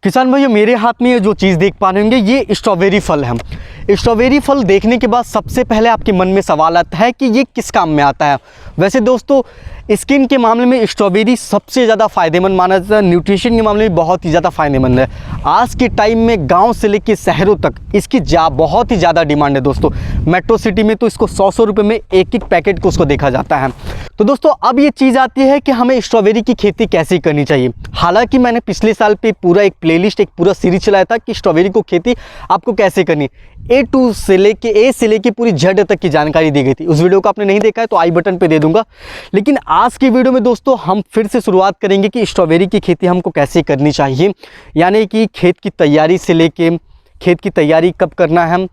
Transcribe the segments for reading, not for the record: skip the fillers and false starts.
किसान भाइयों, मेरे हाथ में ये जो चीज़ देख पा रहे होंगे ये स्ट्रॉबेरी फल है। स्ट्रॉबेरी फल देखने के बाद सबसे पहले आपके मन में सवाल आता है कि ये किस काम में आता है। वैसे दोस्तों, स्किन के मामले में स्ट्रॉबेरी सबसे ज़्यादा फ़ायदेमंद माना जाता है। न्यूट्रिशन के मामले में बहुत ही ज़्यादा फ़ायदेमंद है। आज के टाइम में गांव से लेकर शहरों तक इसकी बहुत ही ज़्यादा डिमांड है दोस्तों। मेट्रो सिटी में तो इसको 100 रुपये में एक पैकेट को उसको देखा जाता है। तो दोस्तों, अब ये चीज़ आती है कि हमें स्ट्रॉबेरी की खेती कैसे करनी चाहिए। हालांकि मैंने पिछले साल पे पूरा एक प्लेलिस्ट, एक पूरा सीरीज चलाया था कि स्ट्रॉबेरी को खेती आपको कैसे करनी, ए से लेके पूरी जेड तक की जानकारी दी गई थी। उस वीडियो को आपने नहीं देखा है तो आई बटन पे दे दूंगा। लेकिन आज की वीडियो में दोस्तों हम फिर से शुरुआत करेंगे कि स्ट्रॉबेरी की खेती हमको कैसे करनी चाहिए, यानी कि खेत की तैयारी से लेके खेत की तैयारी कब करना है,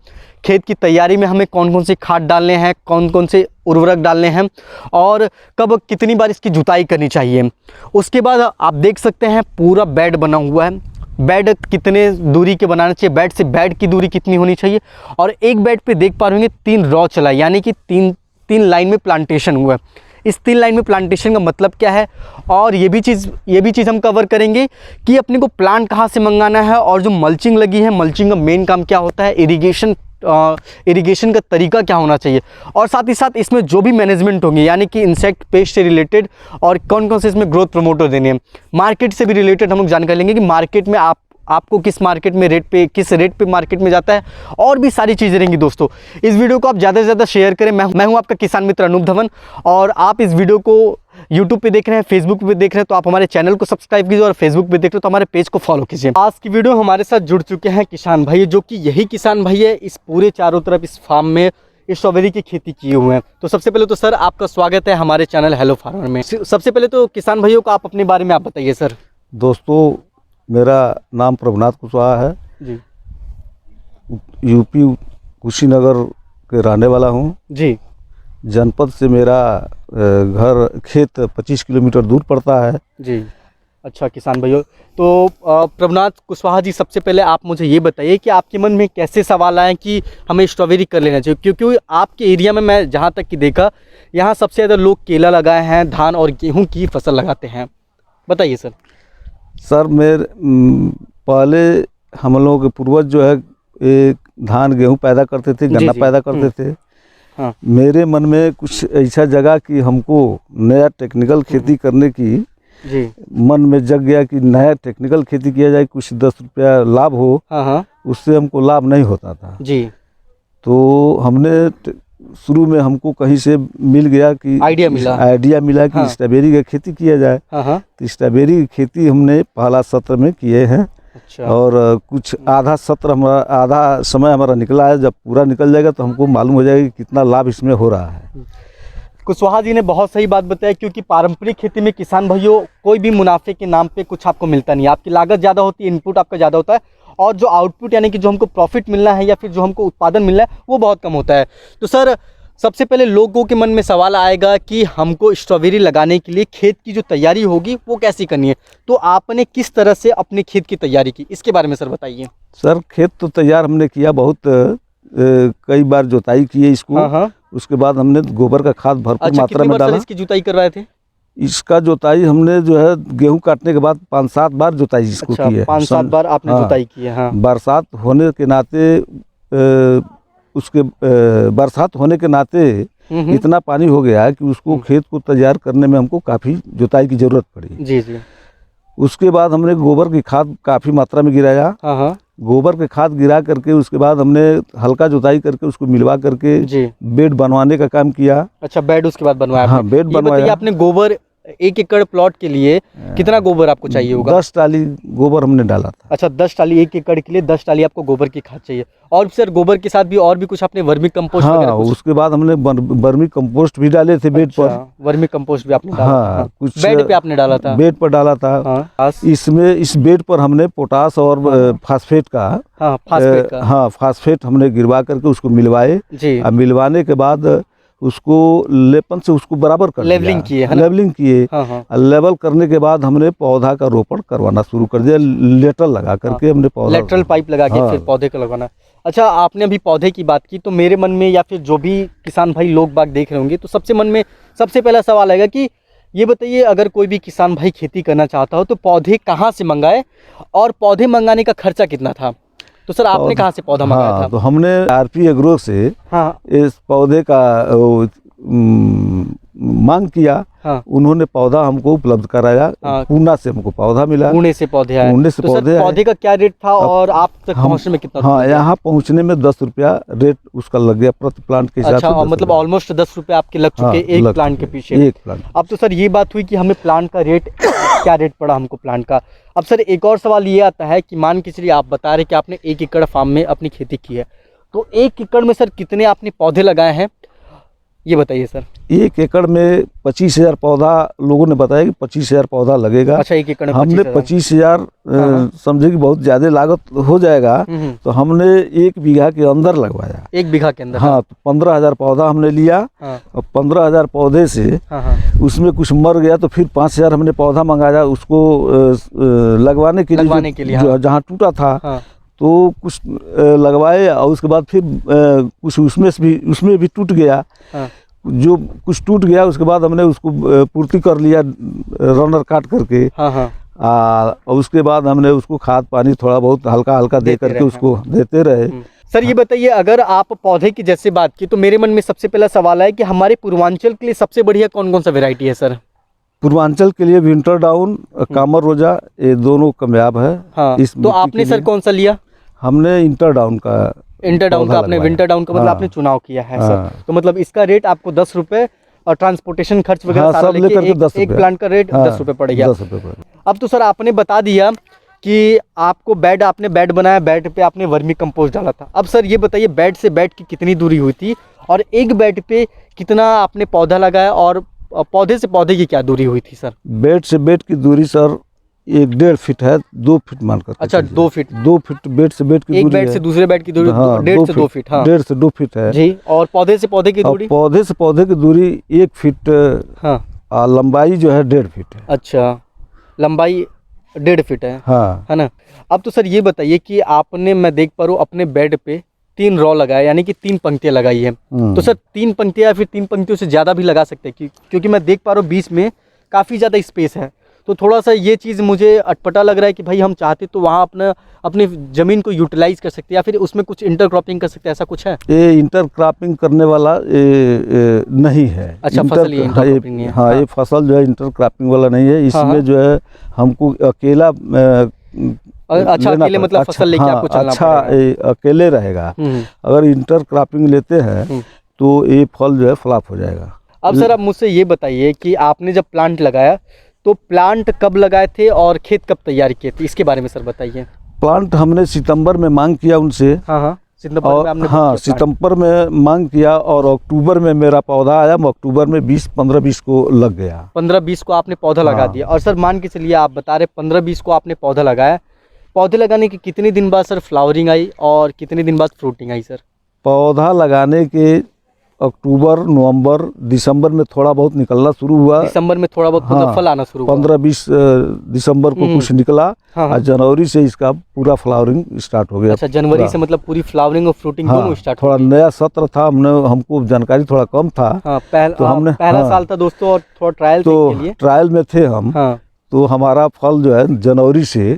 खेत की तैयारी में हमें कौन कौन से खाद डालने हैं, कौन कौन से उर्वरक डालने हैं और कब कितनी बार इसकी जुताई करनी चाहिए। उसके बाद आप देख सकते हैं पूरा बेड बना हुआ है। बेड कितने दूरी के बनाना चाहिए, बेड से बेड की दूरी कितनी होनी चाहिए। और एक बेड पे देख पा रहे होंगे 3 रॉ चला, यानी कि तीन लाइन में प्लांटेशन हुआ है। इस 3 लाइन में प्लांटेशन का मतलब क्या है, और ये भी चीज़ हम कवर करेंगे कि अपने को प्लांट कहाँ से मंगाना है। और जो मल्चिंग लगी है, मल्चिंग का मेन काम क्या होता है, इरिगेशन का तरीका क्या होना चाहिए, और साथ ही साथ इसमें जो भी मैनेजमेंट होंगे, यानी कि इंसेक्ट पेस्ट से रिलेटेड और कौन कौन से इसमें ग्रोथ प्रमोटर देने हैं। मार्केट से भी रिलेटेड हम लोग जानकारी लेंगे कि मार्केट में आपको किस मार्केट में किस रेट पे मार्केट में जाता है, और भी सारी चीज़ें रहेंगी दोस्तों। इस वीडियो को आप ज़्यादा से ज़्यादा शेयर करें। मैं हूं आपका किसान मित्र अनूप धवन, और आप इस वीडियो को यूट्यूब पे देख रहे हैं, फेसबुक पे देख रहे हैं तो आप हमारे चैनल को सब्सक्राइब कीजिए, और फेसबुक पे देख रहे हो तो हमारे पेज को फॉलो कीजिए। आज की वीडियो हमारे साथ जुड़ चुके हैं किसान भाई, जो कि यही किसान भाई है इस पूरे चारों तरफ इस फार्म में स्ट्रॉबेरी की खेती किए हुए हैं। तो सबसे पहले तो सर आपका स्वागत है हमारे चैनल हेलो फार्मर में। सबसे पहले तो किसान भाइयों को आप अपने बारे में आप बताइए सर। दोस्तों, मेरा नाम प्रभुनाथ कुशवाहा है जी। यूपी कुशीनगर के रहने वाला हूँ जी। जनपद से मेरा घर खेत 25 किलोमीटर दूर पड़ता है। जी। अच्छा किसान भाइयों, तो प्रभुनाथ कुशवाहा जी, सबसे पहले आप मुझे ये बताइए कि आपके मन में कैसे सवाल आए कि हमें स्ट्रॉबेरी कर लेना चाहिए, क्योंकि आपके एरिया में मैं जहाँ तक कि देखा, यहाँ सबसे ज़्यादा लोग केला लगाए हैं, धान और गेहूँ की फसल लगाते हैं। बताइए सर। सर, पहले हम लोगों के पूर्वज जो है एक धान गेहूँ पैदा करते थे, गन्ना पैदा करते थे। हाँ। मेरे मन में कुछ ऐसा जगह कि हमको नया टेक्निकल खेती करने की जी मन में जग गया कि नया टेक्निकल खेती किया जाए, कुछ 10 रुपया लाभ हो। हाँ। उससे हमको लाभ नहीं होता था जी। तो हमने शुरू में हमको कहीं से मिल गया कि आइडिया मिला कि स्ट्रॉबेरी की खेती किया जाए। तो स्ट्रॉबेरी की खेती हमने पहला सत्र में किए हैं। अच्छा। और कुछ आधा समय हमारा निकला है। जब पूरा निकल जाएगा तो हमको मालूम हो जाएगा कि कितना लाभ इसमें हो रहा है। कुशवाहा जी ने बहुत सही बात बताया, क्योंकि पारंपरिक खेती में किसान भाइयों कोई भी मुनाफे के नाम पे कुछ आपको मिलता नहीं है। आपकी लागत ज़्यादा होती है, इनपुट आपका ज़्यादा होता है, और जो आउटपुट यानी कि जो हमको प्रॉफिट मिलना है या फिर जो हमको उत्पादन मिलना है वो बहुत कम होता है। तो सर, सबसे पहले लोगों के मन में सवाल आएगा कि हमको स्ट्रॉबेरी लगाने के लिए खेत की जो तैयारी होगी वो कैसी करनी है। तो आपने किस तरह से अपने खेत की तैयारी की, इसके बारे में सर बताइए। सर, खेत तो तैयार हमने किया, बहुत कई बार जुताई की है इसको। उसके बाद हमने गोबर का खाद भरपूर मात्रा में डाला। इसकी जुताई करवाए थे? इसका जुताई हमने जो है गेहूं काटने के बाद 5-7 बार जुताई इसको की है। 5-7 बार आपने जुताई की है। हाँ। बरसात होने के नाते इतना पानी हो गया है कि उसको खेत को तैयार करने में हमको काफ़ी जुताई की जरूरत पड़ी। जी जी। उसके बाद हमने गोबर की खाद काफ़ी मात्रा में गिराया। हाँ। गोबर के खाद गिरा करके उसके बाद हमने हल्का जुताई करके उसको मिलवा करके बेड बनवाने का काम किया। अच्छा, बेड उसके बाद बनवाया? हाँ, बेड बनवाया। आपने गोबर 1 एकड़ प्लॉट के लिए कितना गोबर आपको चाहिए होगा? 10 टाली गोबर हमने डाला था। अच्छा, 10 टाली 1 एकड़ के लिए 10 टाली आपको गोबर की खाद चाहिए। और सर, गोबर के साथ भी और भी कुछ आपने वर्मी कंपोस्ट? हाँ, उसके बाद हमने वर्मी कंपोस्ट भी डाले थे बेड पर। वर्मी कंपोस्ट भी आपने डाला? हाँ, कुछ बेड पे आपने डाला था? बेड पर डाला था। हाँ। इसमें इस बेड पर हमने पोटास और फास्फेट का फास्फेट हमने गिरवा करके उसको मिलवाए। मिलवाने के बाद उसको लेपन से उसको बराबर कर लेवलिंग किए। लेवल करने के बाद हमने पौधा का रोपण करवाना शुरू कर दिया। लेटल लगा करके हमने पौधा, लेटरल पाइप लगा के फिर पौधे को लगाना। अच्छा, आपने अभी पौधे की बात की, तो मेरे मन में या फिर जो भी किसान भाई लोग बाग देख रहे होंगे तो सबसे मन में सबसे पहला सवाल आएगा कि ये बताइए, अगर कोई भी किसान भाई खेती करना चाहता हो तो पौधे कहाँ से मंगाए और पौधे मंगाने का खर्चा कितना था? तो सर आपने कहाँ से पौधा मंगाया था? तो हमने आरपी एग्रो से इस पौधे का मांग किया। उन्होंने पौधा हमको उपलब्ध कराया। पूना से हमको पौधा मिला। पुणे से पौधे आए। पुणे से तो पौधे सर पौधे का क्या रेट था और आप तक पहुँचने में कितना? हाँ, यहाँ पहुँचने में 10 रुपया रेट उसका लग गया प्रति प्लांट के हिसाब से। अच्छा, मतलब ऑलमोस्ट 10 रुपये आपके लग चुके एक प्लांट के पीछे। एक प्लांट। अब तो सर ये बात हुई कि हमें प्लांट का रेट क्या रेट पड़ा हमको प्लांट का। अब सर एक और सवाल ये आता है कि मान के चलिए आप बता रहे कि आपने 1 एकड़ फार्म में अपनी खेती की है, तो 1 एकड़ में सर कितने आपने पौधे लगाए हैं, ये बताइए सर। 1 एकड़ में 25,000 पौधा लोगों ने बताया कि 25,000 पौधा लगेगा। अच्छा, 1 एकड़ में हमने 25,000 समझे कि बहुत ज्यादा लागत हो जाएगा, तो हमने 1 बीघा के अंदर लगवाया। 1 बीघा के अंदर? हाँ, तो 15,000 पौधा हमने लिया। और 15,000 पौधे से उसमें कुछ मर गया तो फिर 5,000 हमने पौधा मंगाया उसको लगवाने के लिए, जहाँ टूटा था तो कुछ लगवाए। और उसके बाद फिर कुछ उसमें भी टूट गया। जो कुछ टूट गया उसके बाद हमने उसको पूर्ति कर लिया रनर काट करके। और उसके बाद हमने उसको खाद पानी थोड़ा बहुत हल्का हल्का दे करके उसको देते रहे। सर ये बताइए, अगर आप पौधे की जैसे बात की तो मेरे मन में सबसे पहला सवाल है कि हमारे पूर्वांचल के लिए सबसे बढ़िया कौन कौन सा वेराइटी है सर? पूर्वांचल के लिए विंटर डाउन, कामर रोजा, ये दोनों कामयाब है। तो आपने सर कौन सा लिया? हमने इंटर डाउन का आपने विंटर डाउन का मतलब आपने चुनाव किया है सर। तो मतलब इसका रेट आपको 10 रुपए और ट्रांसपोर्टेशन खर्च वगैरह सारा लेके एक प्लांट का रेट 10 रुपए पड़ गया। अब तो सर आपने बता दिया कि आपको आपने बेड बनाया, बेड पे आपने वर्मी कंपोस्ट डाला था। अब सर ये बताइए, बेड से बेड की कितनी दूरी हुई थी और एक बेड पे कितना आपने पौधा लगाया और पौधे से पौधे की क्या दूरी हुई थी सर? बेड से बेड की दूरी सर 1.5 फीट है, 2 फीट मानकर। अच्छा, 2 फीट? 2 फीट बेड से बेड की दूरी। एक बेड से दूसरे बेड की दूरी 1.5 से 2 फीट। 1.5 से 2 फीट है जी। और पौधे से पौधे की दूरी? पौधे से पौधे की दूरी 1 फीट। लंबाई जो है 1.5 फीट है। अच्छा, लंबाई 1.5 फीट है। है ना। अब तो सर ये बताइए कि आपने, मैं देख पा रहा हूँ अपने बेड पे 3 रॉ लगाया, यानी कि 3 पंक्तियां लगाई है। तो सर 3 पंक्तियां या फिर 3 पंक्तियों से ज़्यादा भी लगा सकते हैं क्योंकि मैं देख पा रहा हूँ बीच में काफ़ी ज़्यादा स्पेस है। तो थोड़ा सा ये चीज़ मुझे अटपटा लग रहा है कि भाई हम चाहते तो वहाँ अपनी ज़मीन को यूटिलाइज कर सकते हैं या फिर उसमें कुछ इंटरक्रॉपिंग कर सकते हैं, ऐसा कुछ है? ये इंटरक्रॉपिंग करने वाला नहीं है। अच्छा, फसल ये इंटरक्रॉपिंग नहीं है। हाँ, ये फसल जो है इंटरक्रॉपिंग वाला नहीं है। इसमें जो है हमको अकेला अच्छा, अकेले मतलब फसल लेके आपको चलना पड़ेगा। अकेले रहेगा। अगर इंटरक्रॉपिंग लेते हैं तो ये फल जो है फ्लॉप हो जाएगा। अब सर आप मुझसे ये बताइए कि आपने जब प्लांट लगाया तो प्लांट कब लगाए थे और खेत कब तैयार किए थे, इसके बारे में सर बताइए। प्लांट हमने सितंबर में मांग किया उनसे। सितंबर में मांग किया और अक्टूबर में मेरा पौधा आया। अक्टूबर में 15-20 को लग गया। 15-20 को आपने पौधा लगा दिया। और सर मान के चलिए आप बता रहे 15-20 को आपने पौधा लगाया। पौधे लगाने के कितने दिन बाद सर फ्लावरिंग आई और कितने दिन बाद फ्रूटिंग आई सर? पौधा लगाने के अक्टूबर, नवंबर, दिसंबर में थोड़ा बहुत निकलना शुरू हुआ। दिसंबर में थोड़ा बहुत मतलब फल आना शुरू हुआ। 15-20 दिसंबर को कुछ निकला। और जनवरी से इसका पूरा फ्लावरिंग स्टार्ट हो गया। अच्छा, जनवरी से मतलब पूरी फ्लावरिंग और फ्रूटिंग दोनों स्टार्ट। थोड़ा नया सत्र था, हमको जानकारी थोड़ा कम था। तो हमने पहला साल था दोस्तों और थोड़ा ट्रायल में थे हम। तो हमारा फल जो है जनवरी से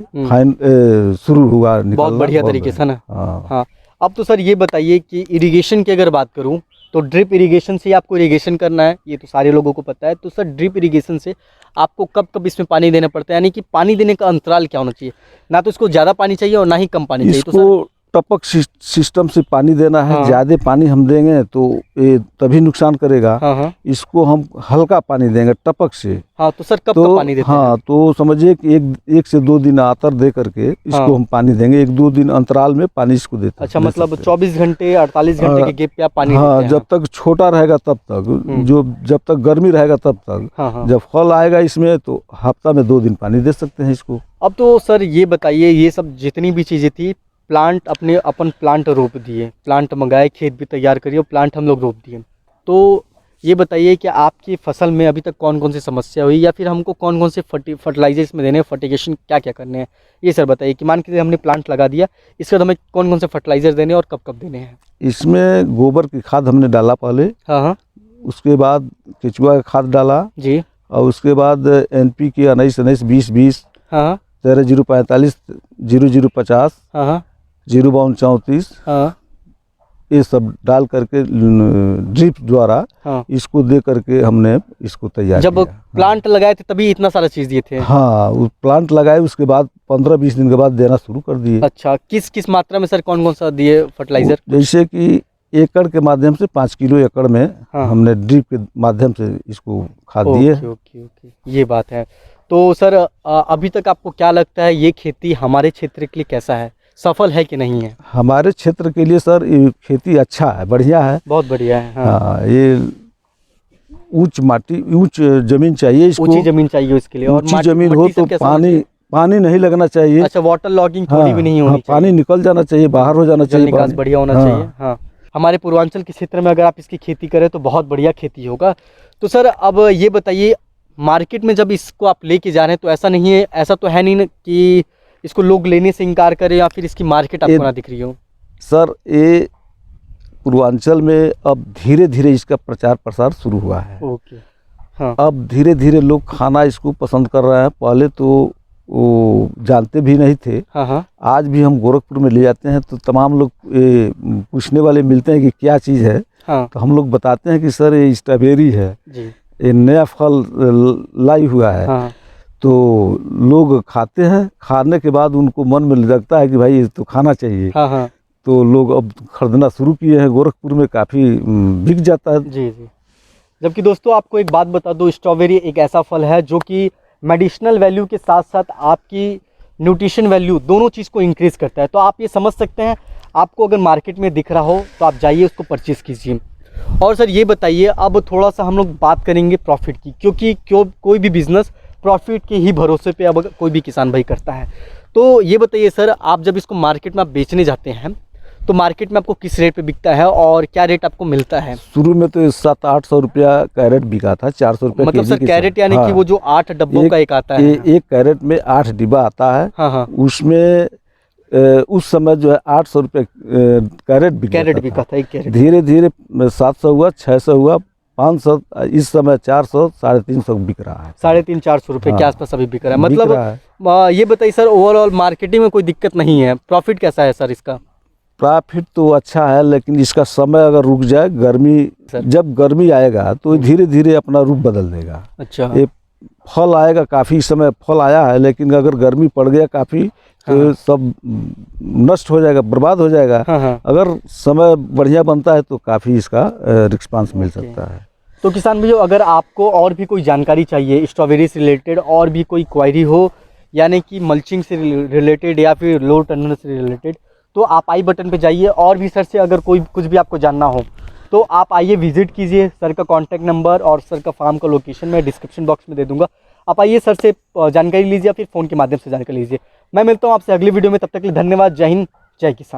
शुरू हुआ निकलना। बहुत बढ़िया तरीके से ना। हाँ। अब तो सर ये बताइए कि इरिगेशन की अगर बात करूं तो ड्रिप इरिगेशन से आपको इरिगेशन करना है, ये तो सारे लोगों को पता है। तो सर ड्रिप इरिगेशन से आपको कब कब इसमें पानी देना पड़ता है, यानी कि पानी देने का अंतराल क्या होना चाहिए? ना तो इसको ज़्यादा पानी चाहिए और ना ही कम पानी चाहिए। इसको टपक सिस्टम से पानी देना है। ज़्यादा पानी हम देंगे तो ये तभी नुकसान करेगा। इसको हम हल्का पानी देंगे टपक से। तो सर कब पानी देते हैं? तो समझिए कि एक से 2 दिन आतर दे करके इसको हम पानी देंगे। 1-2 दिन अंतराल में पानी इसको देते हैं। अच्छा, मतलब 24 घंटे 48 घंटे के गैप पे आप पानी देते हैं? जब तक छोटा रहेगा तब तक, जब तक गर्मी रहेगा तब तक। जब फल आएगा इसमें तो हफ्ता में 2 दिन पानी दे सकते हैं इसको। अब तो सर ये बताइए, ये सब जितनी भी चीज़ें थी, प्लांट अपन प्लांट रोप दिए, प्लांट मंगाए, खेत भी तैयार करिए और प्लांट हम लोग रोप दिए। तो ये बताइए कि आपकी फसल में अभी तक कौन कौन सी समस्या हुई या फिर हमको कौन कौन से फर्टिलाइजर्स में देने हैं, फर्टिगेशन क्या क्या करने हैं, ये सर बताइए। कि मान के हमने प्लांट लगा दिया, इसके बाद हमें कौन कौन से फर्टिलाइजर देने हैं और कब कब देने हैं? इसमें गोबर की खाद हमने डाला पहले। उसके बाद केचुआ का खाद डाला जी। और उसके बाद NPK 19-19-20-20, हाँ 13-045, 0050, हाँ 052-34, हाँ ये सब डाल करके ड्रिप द्वारा हाँ। इसको दे करके हमने इसको तैयार जब किया। प्लांट लगाए थे तभी इतना सारा चीज़ दिए थे? हाँ, वो प्लांट लगाए उसके बाद 15-20 दिन के बाद देना शुरू कर दिए। अच्छा, किस किस मात्रा में सर कौन कौन सा दिए फर्टिलाइजर? जैसे कि एकड़ के माध्यम से 5 किलो एकड़ में हाँ। हमने ड्रिप के माध्यम से इसको खाद दिए। ओके ओके ओके, ये बात है। तो सर अभी तक आपको क्या लगता है ये खेती हमारे क्षेत्र के लिए कैसा है, सफल है कि नहीं है? हमारे क्षेत्र के लिए सर ये खेती अच्छा है, बढ़िया है, बहुत बढ़िया है। हाँ, हाँ, ये ऊंच जमीन चाहिए इसको, ऊंची जमीन चाहिए इसके लिए, और ऊंची जमीन हो तो पानी नहीं लगना चाहिए। अच्छा, वाटर लॉगिंग थोड़ी भी नहीं हाँ, होनी चाहिए, पानी निकल जाना चाहिए, बाहर हो जाना जल चाहिए, निकास बढ़िया होना चाहिए। हाँ, हमारे पूर्वांचल के क्षेत्र में अगर आप इसकी खेती करें तो बहुत बढ़िया खेती होगा। तो सर अब ये बताइए, मार्केट में जब इसको आप लेके जा रहे हैं तो ऐसा नहीं है, ऐसा तो है नहीं कि इसको लोग लेने से इनकार करें या फिर इसकी मार्केट आपको ना दिख रही हो? सर ये पूर्वांचल में अब धीरे धीरे इसका प्रचार प्रसार शुरू हुआ है। ओके, हाँ। अब धीरे धीरे लोग खाना इसको पसंद कर रहे हैं, पहले तो वो जानते भी नहीं थे। हाँ हाँ। आज भी हम गोरखपुर में ले जाते हैं तो तमाम लोग पूछने वाले मिलते हैं कि क्या चीज़ है। हाँ। तो हम लोग बताते हैं कि सर ये स्ट्रॉबेरी है जी, ये नया फल लाई हुआ है। हाँ। तो लोग खाते हैं, खाने के बाद उनको मन में लगता है कि भाई ये तो खाना चाहिए। हाँ हाँ। तो लोग अब खरीदना शुरू किए हैं, गोरखपुर में काफ़ी बिक जाता है। जी जी। जबकि दोस्तों आपको एक बात बता दो, स्ट्रॉबेरी एक ऐसा फल है जो कि मेडिसिनल वैल्यू के साथ साथ आपकी न्यूट्रिशन वैल्यू दोनों चीज़ को इंक्रीज़ करता है। तो आप ये समझ सकते हैं, आपको अगर मार्केट में दिख रहा हो तो आप जाइए उसको परचेज़ कीजिए। और सर ये बताइए, अब थोड़ा सा हम लोग बात करेंगे प्रॉफिट की, क्योंकि कोई भी बिज़नेस प्रॉफिट के ही भरोसे पे अब कोई भी किसान भाई करता है। तो ये बताइए सर, आप जब इसको मार्केट में आप बेचने जाते हैं तो मार्केट में आपको किस रेट पे बिकता है और क्या रेट आपको मिलता है? शुरू में तो 700-800 रुपया कैरेट बिका था, 400 रुपया मतलब सर कैरेट यानी कि वो जो 8 डब्बों का एक आता है? एक कैरेट में 8 डिब्बा आता है। हाँ हाँ। उसमें उस समय जो है 800 रुपये कैरेट बिका था एक कैरेट। धीरे धीरे 700 हुआ, 600 हुआ, 500, इस समय 400, 350 बिक रहा है। 350-400 रुपये के आसपास अभी बिक रहा है। मतलब ये बताइए सर, ओवरऑल मार्केटिंग में कोई दिक्कत नहीं है, प्रॉफिट कैसा है सर इसका? प्रॉफिट तो अच्छा है, लेकिन इसका समय अगर रुक जाए, जब गर्मी आएगा तो धीरे धीरे अपना रूप बदल देगा। अच्छा। ये फल आएगा, काफ़ी समय फल आया है, लेकिन अगर गर्मी पड़ गया काफ़ी तो सब नष्ट हो जाएगा, बर्बाद हो जाएगा। अगर समय बढ़िया बनता है तो काफ़ी इसका रिस्पांस मिल सकता है। तो किसान भैया, अगर आपको और भी कोई जानकारी चाहिए स्ट्रॉबेरी से रिलेटेड, और भी कोई क्वायरी हो, यानी कि मल्चिंग से रिलेटेड या फिर लो टर्नर से रिलेटेड, तो आप आई बटन पे जाइए। और भी सर से अगर कोई कुछ भी आपको जानना हो तो आप आइए, विजिट कीजिए। सर का कॉन्टैक्ट नंबर और सर का फार्म का लोकेशन मैं डिस्क्रिप्शन बॉक्स में दे दूंगा। आप आइए, सर से जानकारी लीजिए या फिर फ़ोन के माध्यम से जानकारी लीजिए। मैं मिलता हूँ आपसे अगली वीडियो में, तब तक के लिए धन्यवाद। जय हिंद, जय किसान।